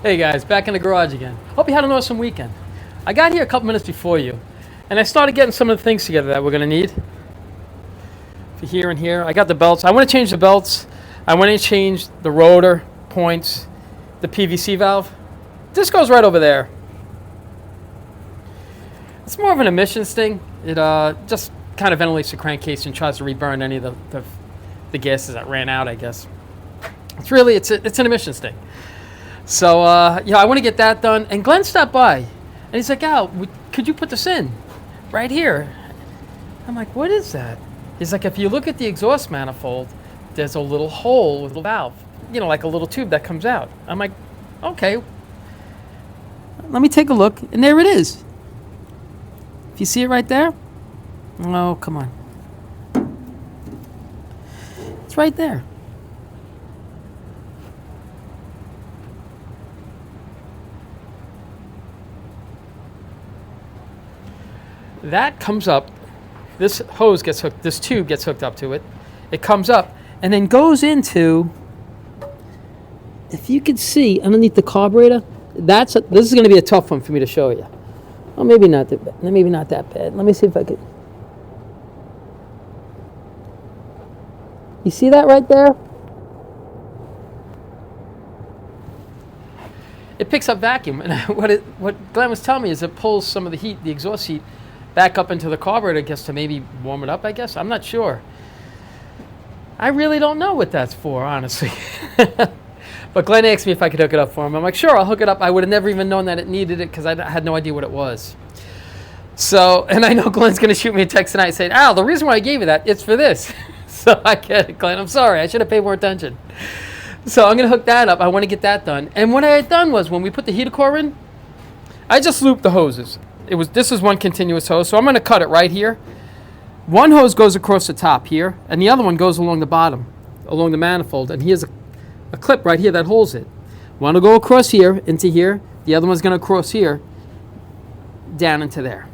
Hey guys, back in the garage again. Hope you had an awesome weekend. I got here a couple minutes before you, and I started getting some of the things together that we're gonna need for here and here. I got the belts. I want to change the belts. I want to change the rotor points, the PVC valve. This goes right over there. It's more of an emissions thing. It just kind of ventilates the crankcase and tries to reburn any of the gases that ran out, I guess. It's an emissions thing. So, I want to get that done. And Glenn stopped by, and he's like, Al, could you put this in right here? I'm like, what is that? He's like, if you look at the exhaust manifold, there's a little hole with a valve, like a little tube that comes out. I'm like, okay, let me take a look. And there it is. If you see it right there, oh, come on. It's right there. That comes up, this hose gets hooked, this tube gets hooked up to it. It comes up and then goes into, if you can see underneath the carburetor, this is going to be a tough one for me to show you. Oh, maybe not that bad. Maybe not that bad. Let me see if I could. You see that right there? It picks up vacuum, and what Glenn was telling me is it pulls some of the heat, the exhaust heat, back up into the carburetor, I guess, to maybe warm it up, I guess. I'm not sure. I really don't know what that's for, honestly. But Glenn asked me if I could hook it up for him. I'm like, sure, I'll hook it up. I would have never even known that it needed it because I had no idea what it was. So, and I know Glenn's going to shoot me a text tonight saying, Al, the reason why I gave you that, it's for this. So I get it, Glenn. I'm sorry. I should have paid more attention. So I'm going to hook that up. I want to get that done. And what I had done was when we put the heater core in, I just looped the hoses. This is one continuous hose, so I'm going to cut it right here. One hose goes across the top here, and the other one goes along the bottom, along the manifold, and here's a clip right here that holds it. One will go across here into here. The other one's going to cross here down into there.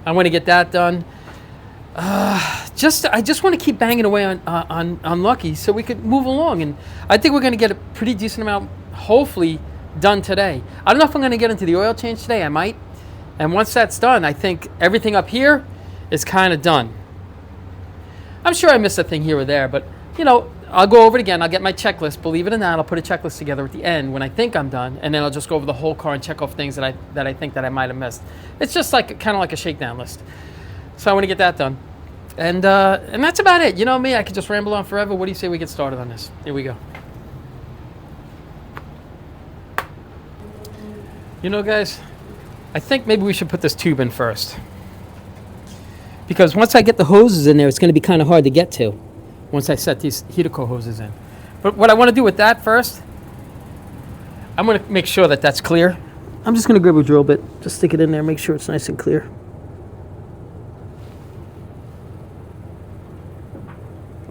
I want to get that done. I just want to keep banging away on Lucky so we could move along, and I think we're going to get a pretty decent amount, hopefully, done today. I don't know if I'm going to get into the oil change today. I might. And once that's done, I think everything up here is kind of done. I'm sure I missed a thing here or there, but, I'll go over it again. I'll get my checklist. Believe it or not, I'll put a checklist together at the end when I think I'm done, and then I'll just go over the whole car and check off things that I think that I might have missed. It's just kind of like a shakedown list. So I want to get that done. And that's about it. You know me, I could just ramble on forever. What do you say we get started on this? Here we go. Guys, I think maybe we should put this tube in first. Because once I get the hoses in there, it's going to be kind of hard to get to once I set these heater core hoses in. But what I want to do with that first, I'm going to make sure that that's clear. I'm just going to grab a drill bit, just stick it in there, make sure it's nice and clear.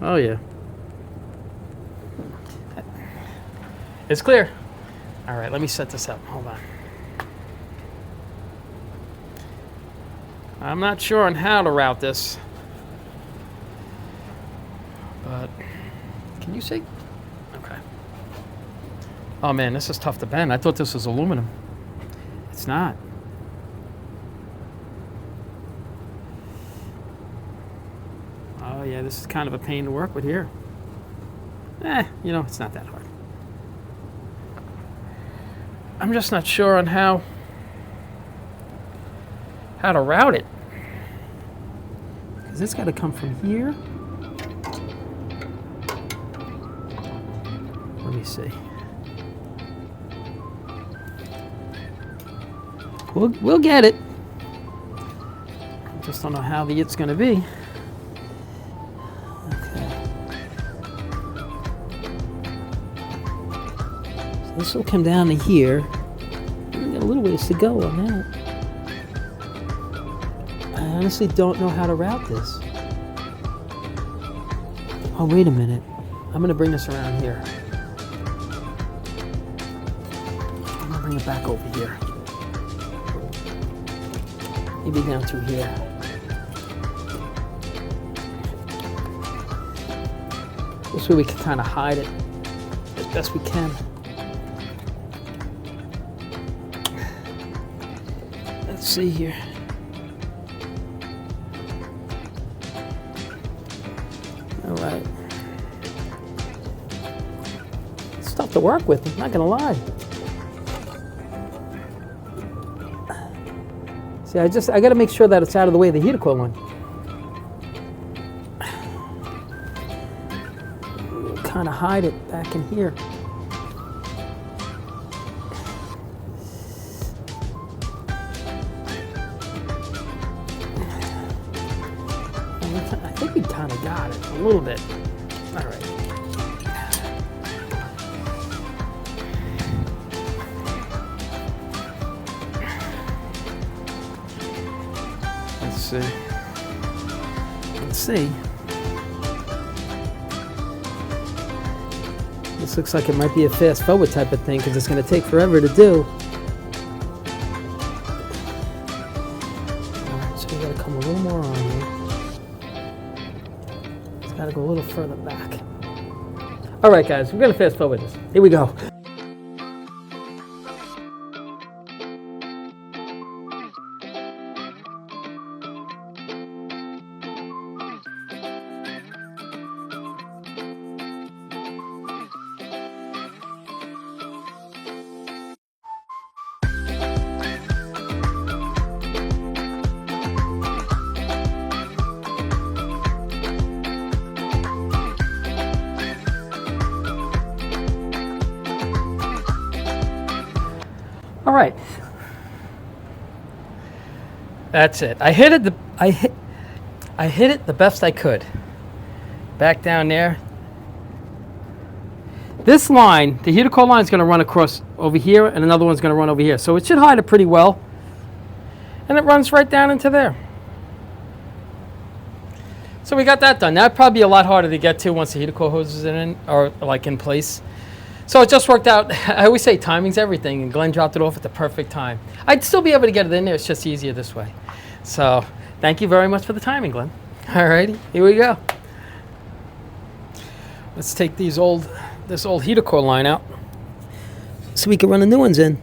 Oh, yeah. It's clear. All right, let me set this up. Hold on. I'm not sure on how to route this, but can you see? Okay. Oh man, this is tough to bend. I thought this was aluminum. It's not. Oh yeah, this is kind of a pain to work with here. It's not that hard. I'm just not sure on how to route it. Because it's got to come from here. Let me see. We'll get it. Just don't know how the it's going to be. Okay. So this will come down to here. We got a little ways to go on that. I honestly don't know how to route this. Oh, wait a minute. I'm going to bring this around here. I'm going to bring it back over here. Maybe down through here. This way we can kind of hide it as best we can. Let's see here. All right. It's tough to work with, I'm not gonna lie. See, I gotta make sure that it's out of the way of the heater coil line. Kind of hide it back in here. I think we kind of got it a little bit. All right. Let's see. Let's see. This looks like it might be a fast forward type of thing because it's going to take forever to do. Alright, so we got to come a little more on here. It's got to go a little further back. Alright guys, we're going to fast forward this. Here we go. All right, that's it. I hit it the best I could. Back down there. This line, the heater coil line, is going to run across over here, and another one's going to run over here. So it should hide it pretty well, and it runs right down into there. So we got that done. That'd probably be a lot harder to get to once the heater coil hose is in, or like in place. So it just worked out. I always say timing's everything, and Glenn dropped it off at the perfect time. I'd still be able to get it in there. It's just easier this way. So thank you very much for the timing, Glenn. All righty, here we go. Let's take this old heater coil line out so we can run the new ones in.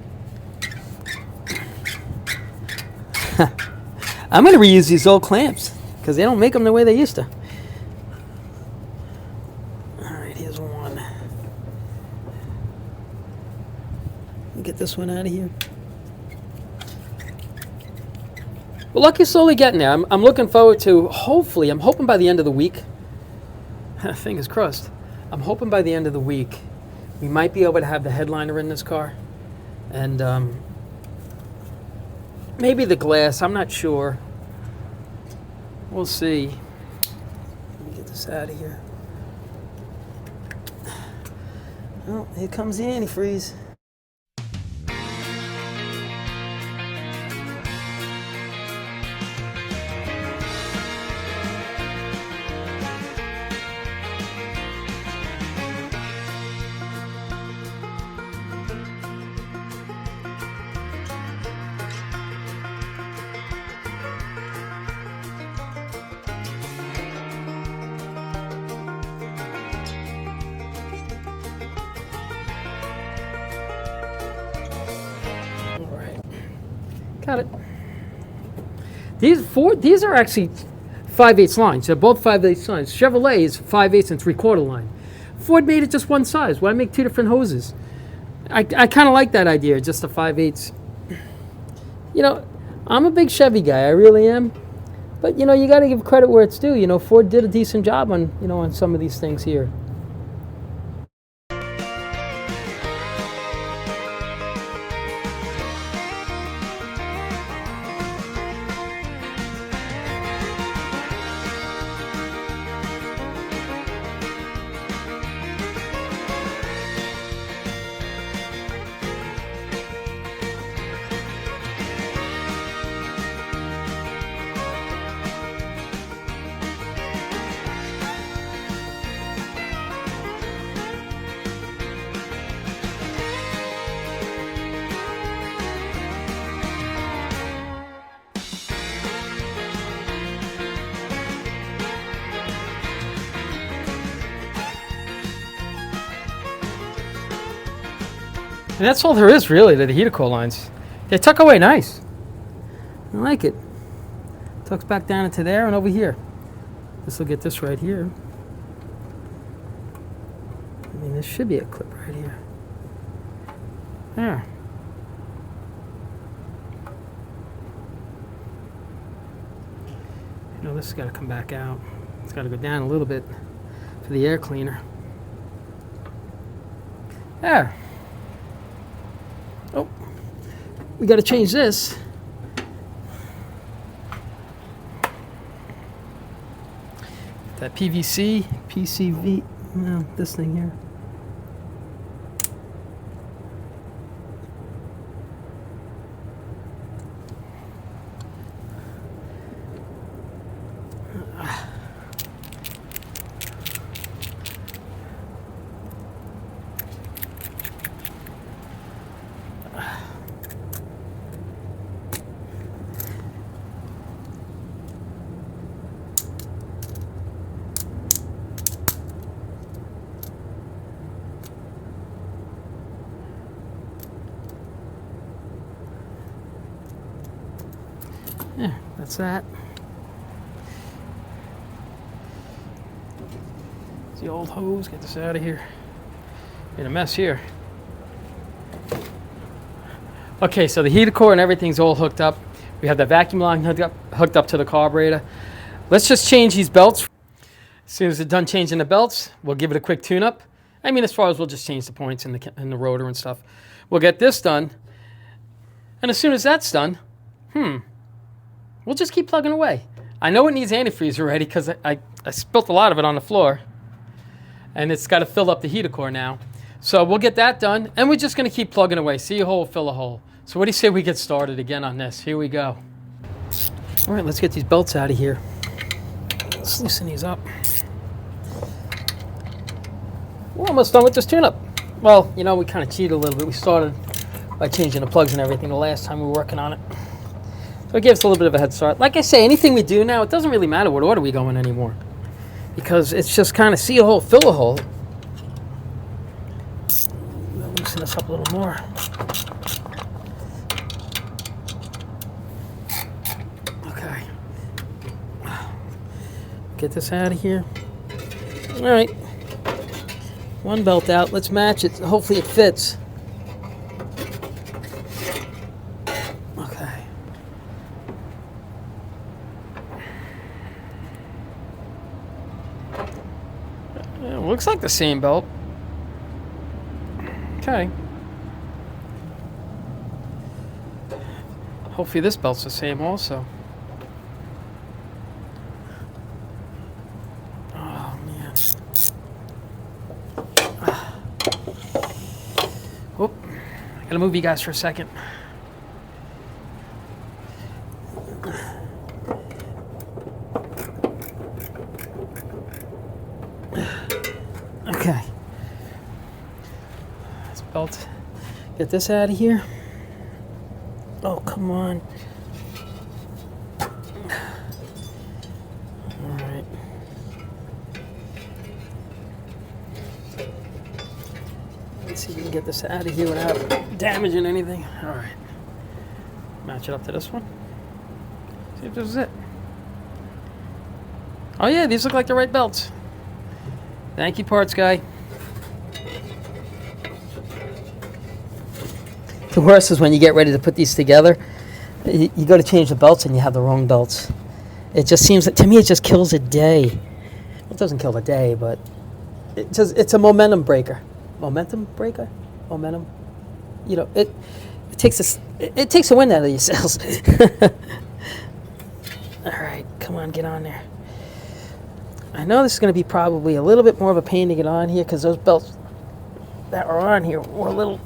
I'm going to reuse these old clamps because they don't make them the way they used to. Get this one out of here. Well, lucky slowly getting there. I'm looking forward to, hopefully, I'm hoping by the end of the week, fingers crossed, I'm hoping by the end of the week we might be able to have the headliner in this car. And maybe the glass, I'm not sure. We'll see. Let me get this out of here. Oh, here comes the antifreeze. Got it. These are actually 5/8 lines. They're both 5/8 lines. Chevrolet is 5/8 and 3/4 line. Ford made it just one size. Why make two different hoses? I kind of like that idea, just a 5/8. You know, I'm a big Chevy guy. I really am. But you know, you got to give credit where it's due. You know, Ford did a decent job on on some of these things here. And that's all there is really to the heater coil lines. They tuck away nice. I like it. Tucks back down into there and over here. This will get this right here. I mean, this should be a clip right here. There. You know, this has got to come back out. It's got to go down a little bit for the air cleaner. There. Oh, we got to change this. That PVC, PCV, no, this thing here. Yeah, that's that. It's the old hose. Get this out of here. Made a mess here. Okay, so the heater core and everything's all hooked up. We have the vacuum line hooked up to the carburetor. Let's just change these belts. As soon as we're done changing the belts, we'll give it a quick tune-up. I mean, as far as we'll just change the points in the rotor and stuff. We'll get this done. And as soon as that's done, we'll just keep plugging away. I know it needs antifreeze already because I spilt a lot of it on the floor. And it's got to fill up the heater core now. So we'll get that done, and we're just going to keep plugging away. See a hole, fill a hole. So what do you say we get started again on this? Here we go. All right, let's get these belts out of here. Let's loosen these up. We're almost done with this tune-up. Well, you know, we kind of cheated a little bit. We started by changing the plugs and everything the last time we were working on it. So it gave us a little bit of a head start. Like I say, anything we do now, it doesn't really matter what order we go in anymore. Because it's just kind of see a hole, fill a hole. Loosen this up a little more. Okay. Get this out of here. All right. One belt out. Let's match it. Hopefully it fits. Okay. Yeah, looks like the same belt. Okay. Hopefully this belt's the same also. Oh, man. Oh, I gotta move you guys for a second. Okay. Belt. Get this out of here. Oh, come on. All right. Let's see if we can get this out of here without damaging anything. All right. Match it up to this one. See if this is it. Oh, yeah, these look like the right belts. Thank you, parts guy. The worst is when you get ready to put these together, you go to change the belts and you have the wrong belts. It just seems that, to me, it just kills a day. It doesn't kill a day, but it's a momentum breaker. Momentum breaker? Momentum? You know, it takes the wind out of your sails. All right, come on, get on there. I know this is going to be probably a little bit more of a pain to get on here because those belts that are on here were a little...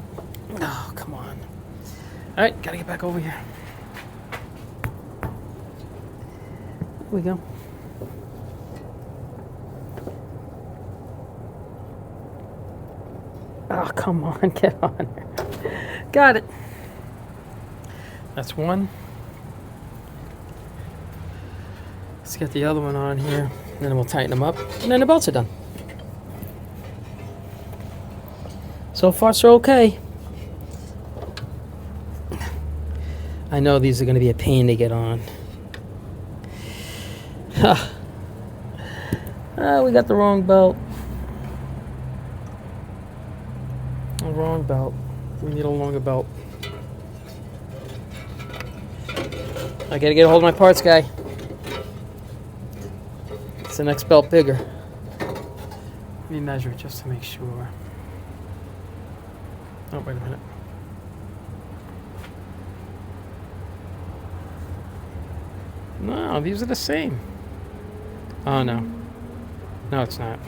Oh, come on. All right, gotta get back over here. Here we go. Oh, come on, get on there. Got it. That's one. Let's get the other one on here, and then we'll tighten them up, and then the belts are done. So far, so okay. I know these are going to be a pain to get on. We got the wrong belt. The wrong belt. We need a longer belt. I gotta get a hold of my parts guy. It's the next belt bigger. Let me measure it just to make sure. Oh, wait a minute. No, these are the same. Oh, no. No, it's not.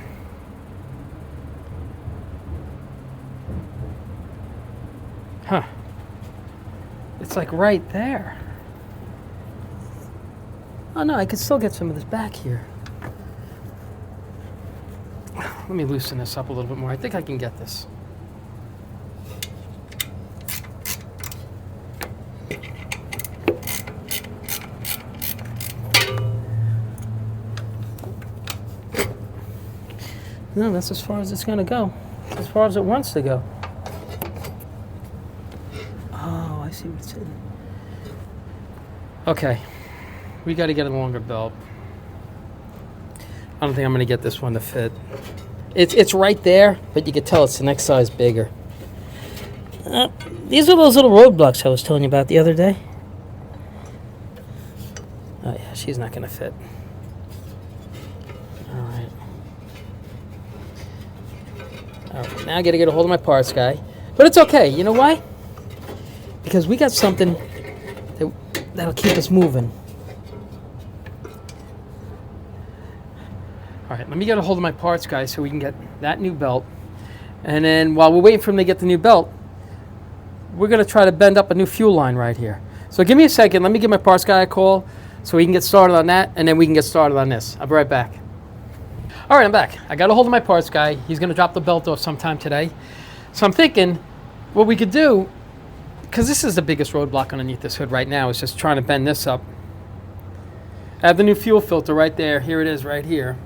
Huh. It's like right there. Oh, no, I could still get some of this back here. Let me loosen this up a little bit more. I think I can get this. No, that's as far as it's going to go. As far as it wants to go. Oh, I see what it's in. Okay. We got to get a longer belt. I don't think I'm going to get this one to fit. It's right there, but you can tell it's the next size bigger. These are those little roadblocks I was telling you about the other day. Oh, yeah, she's not going to fit. All right. Now I got to get a hold of my parts guy. But it's okay. You know why? Because we got something that'll keep us moving. All right, let me get a hold of my parts guy so we can get that new belt. And then while we're waiting for him to get the new belt, we're going to try to bend up a new fuel line right here. So give me a second. Let me give my parts guy a call so he can get started on that, and then we can get started on this. I'll be right back. All right, I'm back. I got a hold of my parts guy. He's going to drop the belt off sometime today. So I'm thinking what we could do, because this is the biggest roadblock underneath this hood right now, is just trying to bend this up. I have the new fuel filter right there. Here it is right here.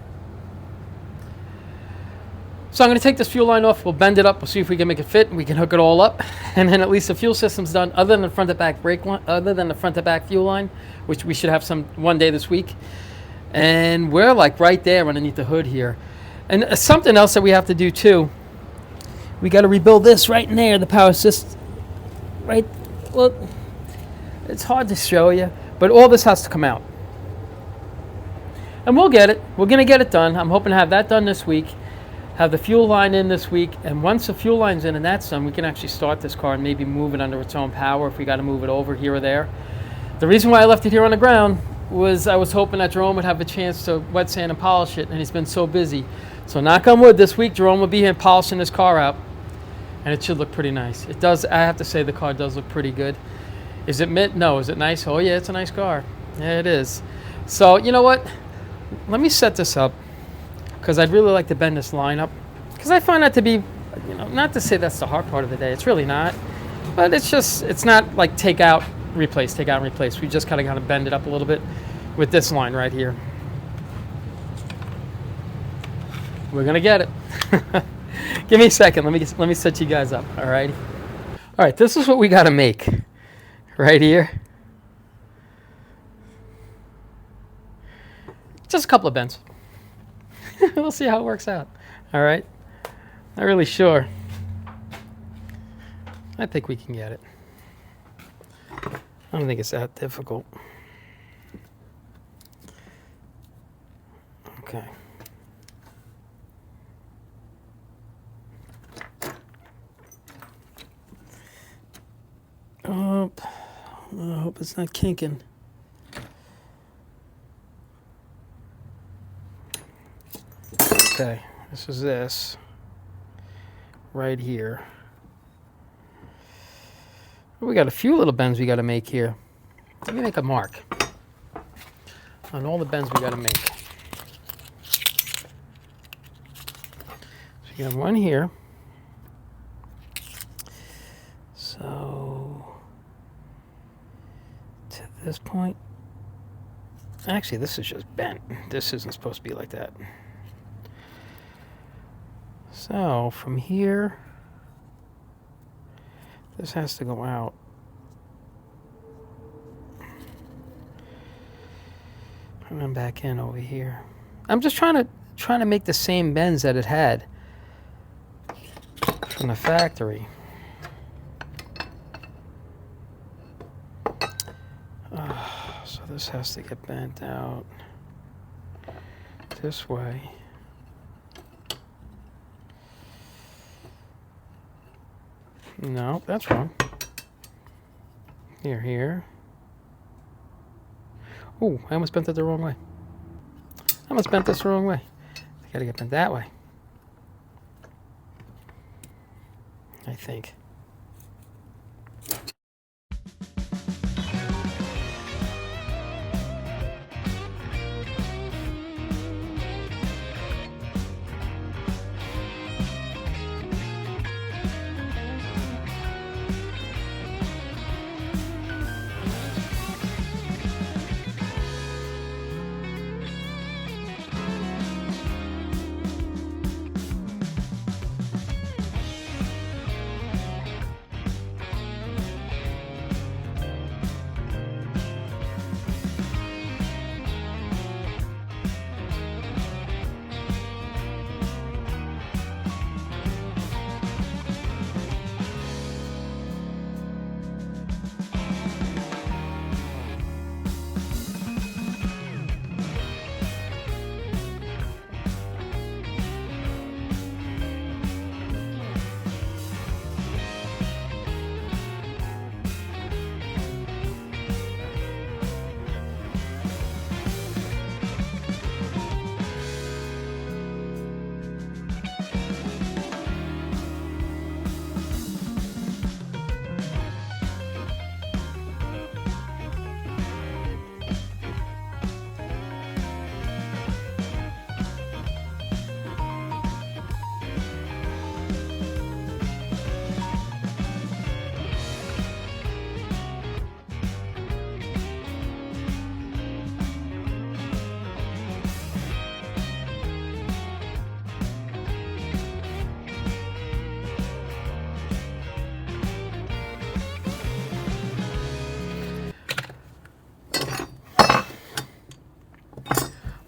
So I'm going to take this fuel line off, we'll bend it up, we'll see if we can make it fit, and we can hook it all up, and then at least the fuel system's done, other than the front to back brake line, other than the front to back fuel line, which we should have some one day this week. And we're like right there underneath the hood here. And something else that we have to do too, we got to rebuild this right in there, the power system. Right, well, it's hard to show you, but all this has to come out. And we'll get it, we're going to get it done. I'm hoping to have that done this week. Have the fuel line in this week, and once the fuel line's in and that's done, we can actually start this car and maybe move it under its own power if we got to move it over here or there. The reason why I left it here on the ground was I was hoping that Jerome would have a chance to wet sand and polish it, and he's been so busy. So knock on wood, this week Jerome will be here polishing this car out, and it should look pretty nice. It does. I have to say the car does look pretty good. Is it mint? No. Is it nice? Oh yeah, it's a nice car. Yeah, it is. So you know what? Let me set this up, because I'd really like to bend this line up, because I find that to be, you know, not to say that's the hard part of the day, it's really not, but it's just, it's not like take out, replace, take out, and replace. We just kind of bend it up a little bit with this line right here. We're gonna get it. Give me a second, let me set you guys up, all right? All right, this is what we gotta make right here. Just a couple of bends. We'll see how it works out. All right. Not really sure. I think we can get it. I don't think it's that difficult. Okay. Oh, I hope it's not kinking. Okay, this is this right here. We got a few little bends we got to make here. Let me make a mark on all the bends we got to make. So you have one here. So to this point, actually this is just bent. This isn't supposed to be like that. So from here, this has to go out And then back in over here. I'm just trying to make the same bends that it had from the factory. So this has to get bent out this way. No, that's wrong. Here. Oh, I almost bent it the wrong way. I almost bent this the wrong way. I gotta get bent that way. I think.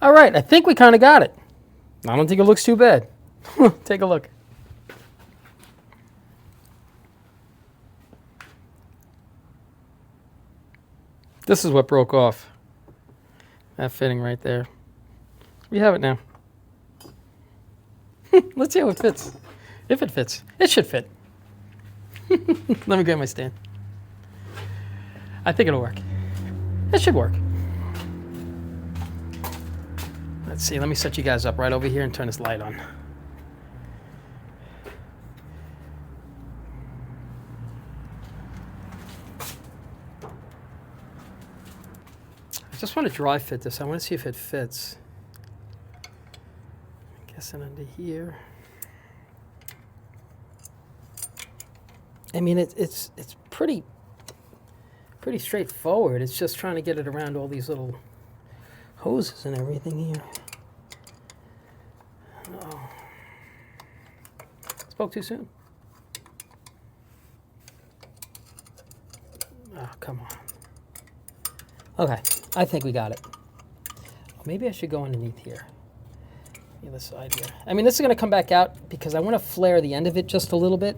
All right, I think we kind of got it. I don't think it looks too bad. Take a look. This is what broke off. That fitting right there. We have it now. Let's see how it fits. If it fits. It should fit. Let me grab my stand. I think it'll work. It should work. Let's see, let me set you guys up right over here and turn this light on. I just want to dry fit this. I want to see if it fits. I guess it under here. I mean, it's pretty straightforward. It's just trying to get it around all these little hoses and everything here. Oh. Spoke too soon. Oh, come on. Okay, I think we got it. Maybe I should go underneath here. The other side here. I mean, this is going to come back out because I want to flare the end of it just a little bit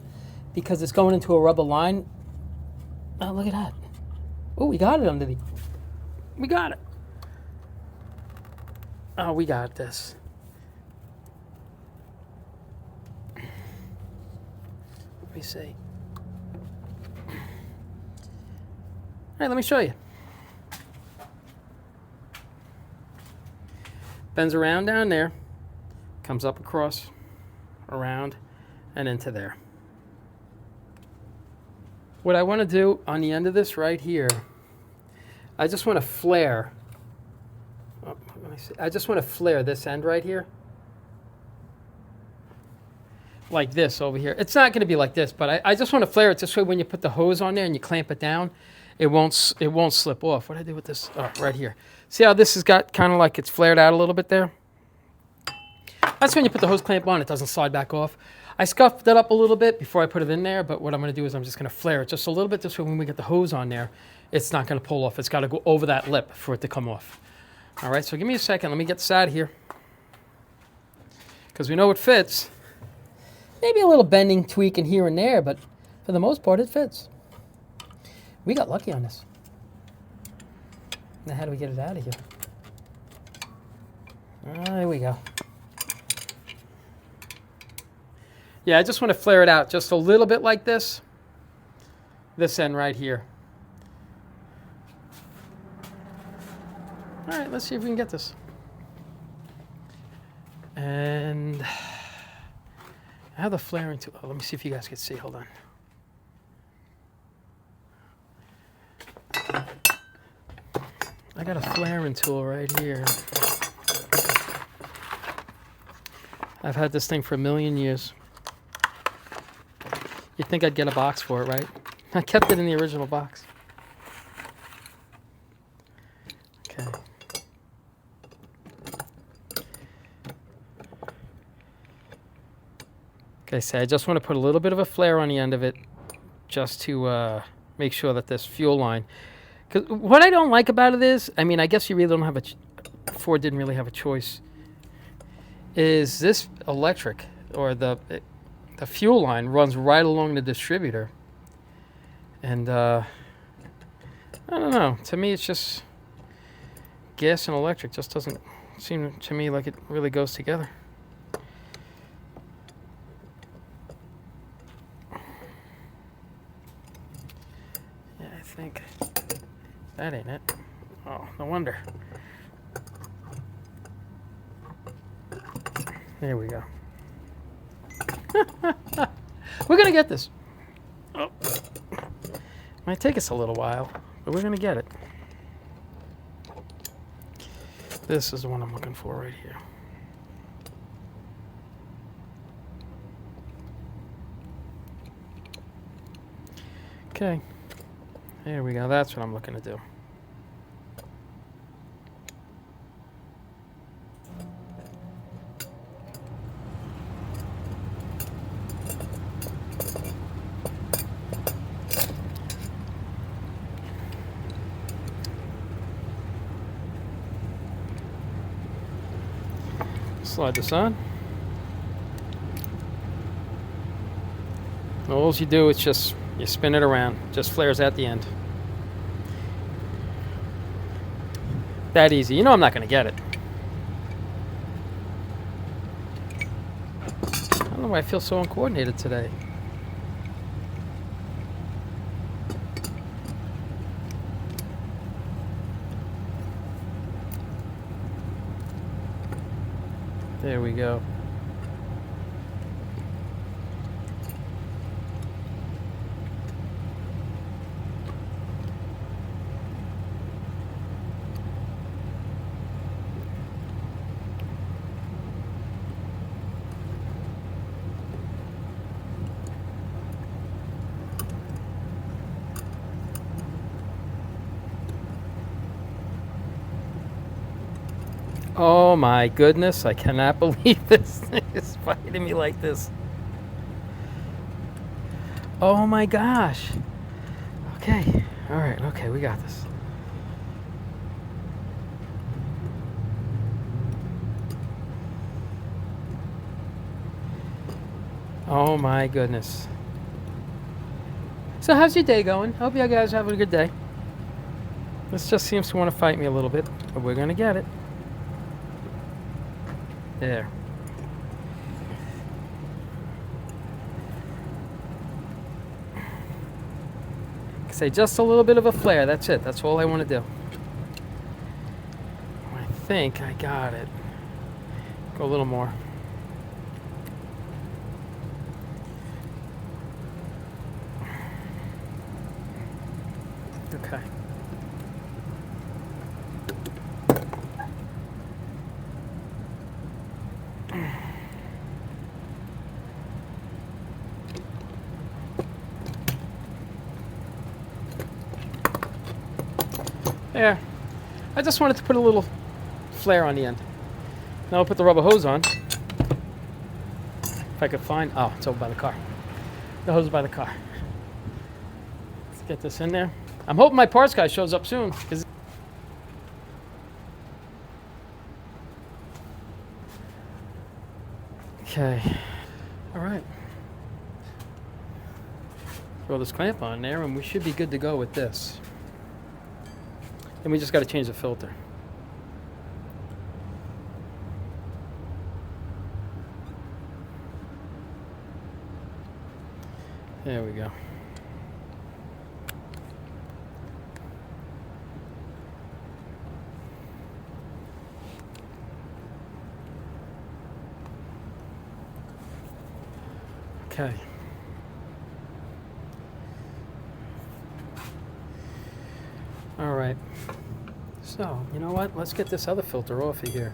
because it's going into a rubber line. Oh, look at that. Oh, we got it underneath. We got it. Oh, we got this. Let me see. All right, let me show you. Bends around down there, comes up across, around, and into there. What I want to do on the end of this right here, I just want to flare. Oh, let me see. I just want to flare this end right here. Like this over here. It's not going to be like this, but I just want to flare it this way when you put the hose on there and you clamp it down, it won't slip off. What do I do with this? Oh, right here. See how this has got kind of like it's flared out a little bit there? That's when you put the hose clamp on, it doesn't slide back off. I scuffed that up a little bit before I put it in there, but what I'm going to do is I'm just going to flare it just a little bit this way when we get the hose on there, it's not going to pull off. It's got to go over that lip for it to come off. All right, so give me a second. Let me get this out of here. Because we know it fits. Maybe a little bending, tweaking here and there, but for the most part, it fits. We got lucky on this. Now, how do we get it out of here? There we go. Yeah, I just want to flare it out just a little bit like this. This end right here. All right, let's see if we can get this. And I have the flaring tool. Oh, let me see if you guys can see. Hold on. I got a flaring tool right here. I've had this thing for 1,000,000 years. You'd think I'd get a box for it, right? I kept it in the original box. Okay. Okay, so I just want to put a little bit of a flare on the end of it just to make sure that this fuel line... Because what I don't like about it is, I mean, I guess you really don't have Ford didn't really have a choice, is this electric, or the fuel line runs right along the distributor. And I don't know, to me it's just gas and electric just doesn't seem to me like it really goes together. Yeah, I think that ain't it. Oh, no wonder. There we go. We're gonna get this. Oh. Might take us a little while, but we're gonna get it. This is the one I'm looking for right here. Okay. There we go. That's what I'm looking to do. Slide this on. All you do is just you spin it around, just flares at the end. That easy. You know I'm not going to get it. I don't know why I feel so uncoordinated today. There we go. Oh my goodness, I cannot believe this thing is fighting me like this. Oh my gosh. Okay, all right, okay, we got this. Oh my goodness. So how's your day going? Hope you guys are having a good day. This just seems to want to fight me a little bit, but we're gonna get it. There. Say just a little bit of a flare. That's it. That's all I want to do. I think I got it. Go a little more. Okay. There. I just wanted to put a little flare on the end. Now I'll put the rubber hose on. If I could find... Oh, it's over by the car. The hose is by the car. Let's get this in there. I'm hoping my parts guy shows up soon. Okay. All right. Throw this clamp on there, and we should be good to go with this. And we just got to change the filter. There we go. Okay. All right. So, you know what? Let's get this other filter off of here.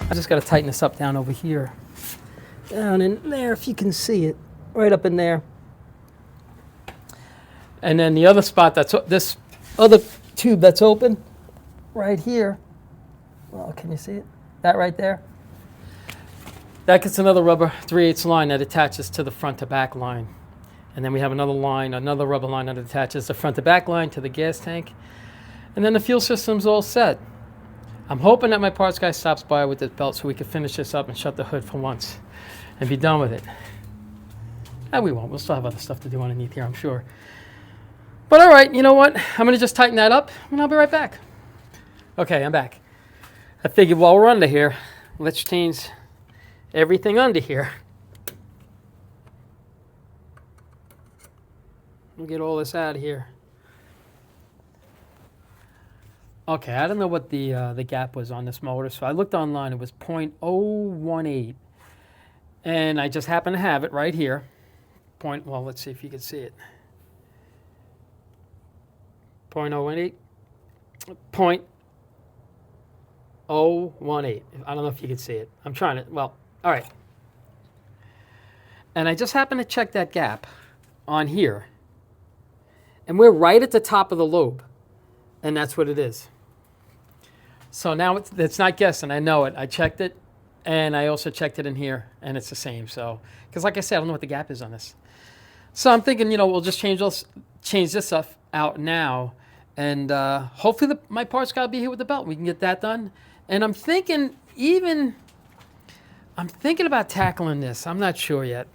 I just got to tighten this up down over here. Down in there, if you can see it. Right up in there. And then the other spot, that's this other tube that's open, right here. Well, can you see it? That right there. That gets another rubber 3/8 line that attaches to the front to back line. And then we have another line, another rubber line that attaches the front to back line to the gas tank. And then the fuel system's all set. I'm hoping that my parts guy stops by with this belt so we can finish this up and shut the hood for once and be done with it. And we won't. We'll still have other stuff to do underneath here, I'm sure. But all right, you know what? I'm going to just tighten that up, and I'll be right back. Okay, I'm back. I figured while we're under here, let's change everything under here. We'll get all this out of here. Okay, I don't know what the gap was on this motor, so I looked online. It was 0.018, and I just happen to have it right here. Well, let's see if you can see it. 0.018, 0.018. I don't know if you can see it. I'm trying to. Well, all right. And I just happen to check that gap on here, and we're right at the top of the lobe, and that's what it is. So now it's not guessing. I know it. I checked it, and I also checked it in here, and it's the same. So, because like I said, I don't know what the gap is on this. So I'm thinking, you know, we'll just change this stuff out now, and hopefully my parts guy will be here with the belt. We can get that done. And I'm thinking about tackling this. I'm not sure yet.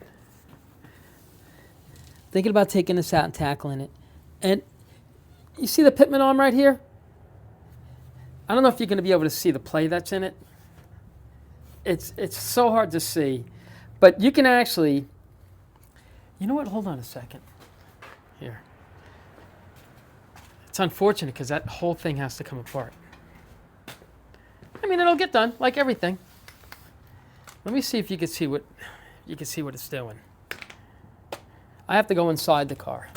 Thinking about taking this out and tackling it. And you see the pitman arm right here? I don't know if you're going to be able to see the play that's in it. It's so hard to see. But you can actually, you know what? Hold on a second. Here. It's unfortunate because that whole thing has to come apart. I mean, it'll get done like everything. Let me see if you can see what it's doing. I have to go inside the car.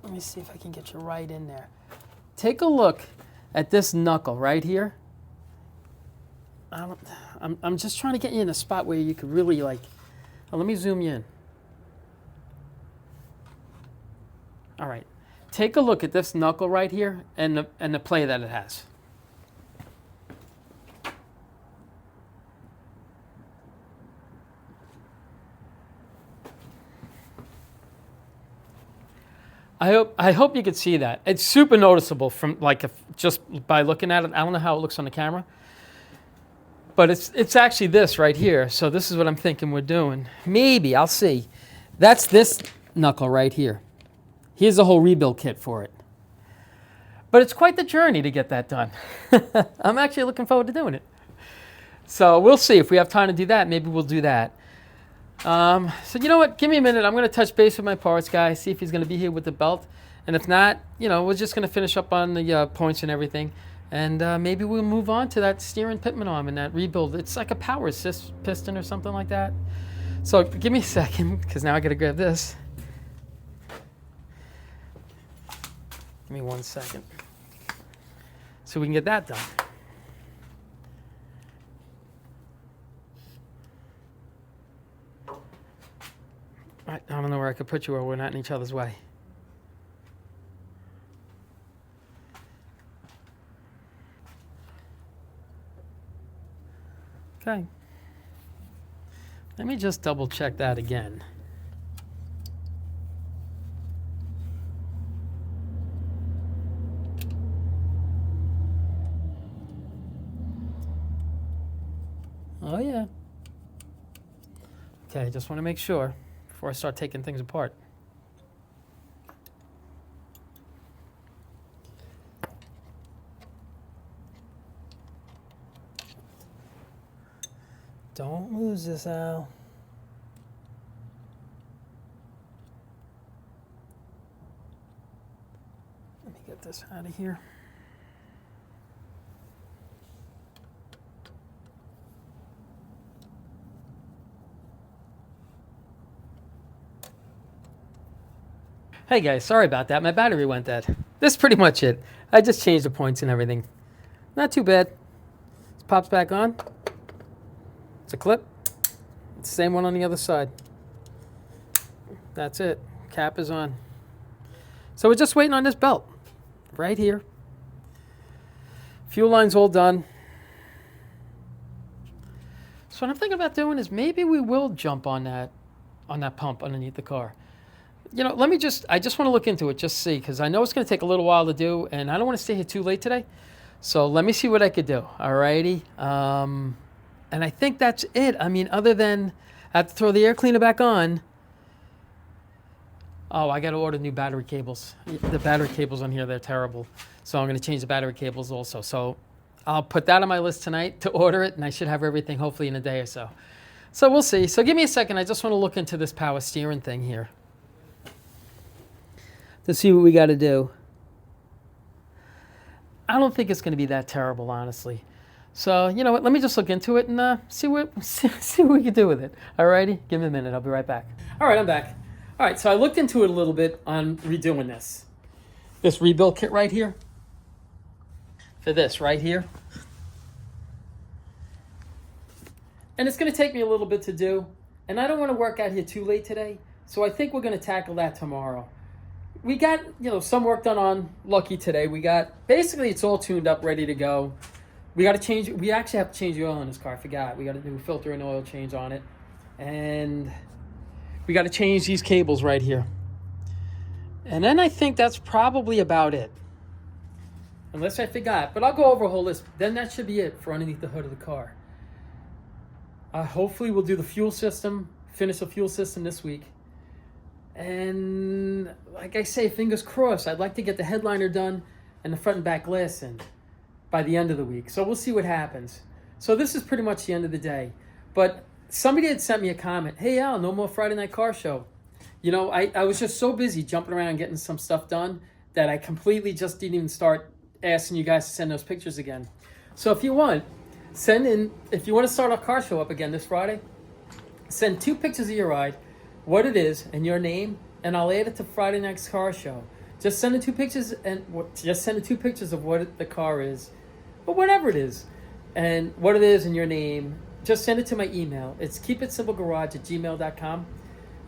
Let me see if I can get you right in there. Take a look at this knuckle right here. I'm just trying to get you in a spot where you could really like. Let me zoom you in. All right. Take a look at this knuckle right here and the play that it has. I hope you could see that. It's super noticeable from just by looking at it. I don't know how it looks on the camera, but it's actually this right here. So this is what I'm thinking we're doing. Maybe I'll see. That's this knuckle right here. Here's a whole rebuild kit for it. But it's quite the journey to get that done. I'm actually looking forward to doing it. So we'll see if we have time to do that. Maybe we'll do that. So you know what? Give me a minute. I'm going to touch base with my parts guy, see if he's going to be here with the belt. And if not, you know, we're just going to finish up on the points and everything. And maybe we'll move on to that steering pitman arm and that rebuild. It's like a power assist piston or something like that. So give me a second, because now I got to grab this. Give me 1 second. So we can get that done. I don't know where I could put you where we're not in each other's way. Okay. Let me just double check that again. Oh yeah. Okay, just want to make sure before I start taking things apart. Don't lose this, Al. Let me get this out of here. Hey guys, sorry about that. My battery went dead. This is pretty much it. I just changed the points and everything. Not too bad. This pops back on. It's a clip. It's the same one on the other side. That's it. Cap is on. So we're just waiting on this belt. Right here. Fuel line's all done. So what I'm thinking about doing is maybe we will jump on that pump underneath the car. You know, I just want to look into it, just see, because I know it's going to take a little while to do, and I don't want to stay here too late today. So let me see what I could do, all righty? And I think that's it. I mean, other than I have to throw the air cleaner back on. Oh, I got to order new battery cables. The battery cables on here, they're terrible. So I'm going to change the battery cables also. So I'll put that on my list tonight to order it, and I should have everything hopefully in a day or so. So we'll see. So give me a second. I just want to look into this power steering thing here to see what we got to do. I don't think it's going to be that terrible, honestly. So, you know what, let me just look into it and see what we can do with it. All righty? Give me a minute. I'll be right back. All right, I'm back. All right, so I looked into it a little bit on redoing this rebuild kit right here. For this right here. And it's going to take me a little bit to do. And I don't want to work out here too late today. So I think we're going to tackle that tomorrow. We got, some work done on Lucky today. Basically it's all tuned up, ready to go. We actually have to change the oil in this car. I forgot. We got to do a filter and oil change on it. And we got to change these cables right here. And then I think that's probably about it. Unless I forgot. But I'll go over a whole list. Then that should be it for underneath the hood of the car. Hopefully we'll do the fuel system, finish the fuel system this week. And like I say, fingers crossed, I'd like to get the headliner done and the front and back glass in by the end of the week. So we'll see what happens. So this is pretty much the end of the day. But somebody had sent me a comment. Hey, Al, no more Friday Night Car Show. I was just so busy jumping around getting some stuff done that I completely just didn't even start asking you guys to send those pictures again. So if you want, if you want to start our car show up again this Friday, send 2 pictures of your ride, what it is, and your name, and I'll add it to Friday Night's Car Show. Just send the 2 pictures of what the car is, or whatever it is, and what it is and your name. Just send it to my email. It's keepitsimplegarage@gmail.com,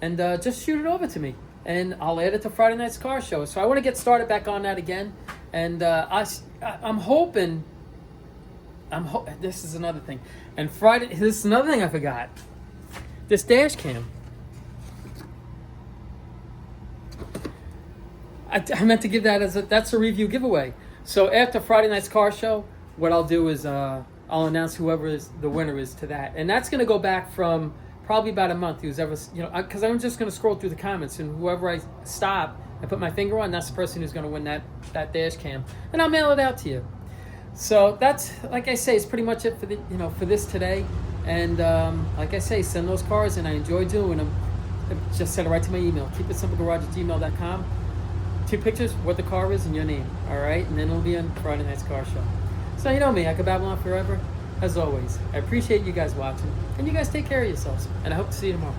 and just shoot it over to me, and I'll add it to Friday Night's Car Show. So I want to get started back on that again, and I'm hoping. This is another thing, and Friday. This is another thing I forgot. This dash cam. I meant to give that that's a review giveaway. So after Friday Night's Car Show, what I'll do is I'll announce whoever the winner is to that, and that's going to go back from probably about a month. Who's ever, because I'm just going to scroll through the comments, and whoever I stop and put my finger on, that's the person who's going to win that dash cam, and I'll mail it out to you. So that's, like I say, it's pretty much it for this today. And like I say, send those cars, and I enjoy doing them. Just send it right to my email, keepitsimplegarage@gmail.com. 2 pictures, what the car is, and your name. All right, and then it'll be on Friday Night's Car Show. So you know me, I could babble on forever. As always, I appreciate you guys watching, and you guys take care of yourselves, and I hope to see you tomorrow.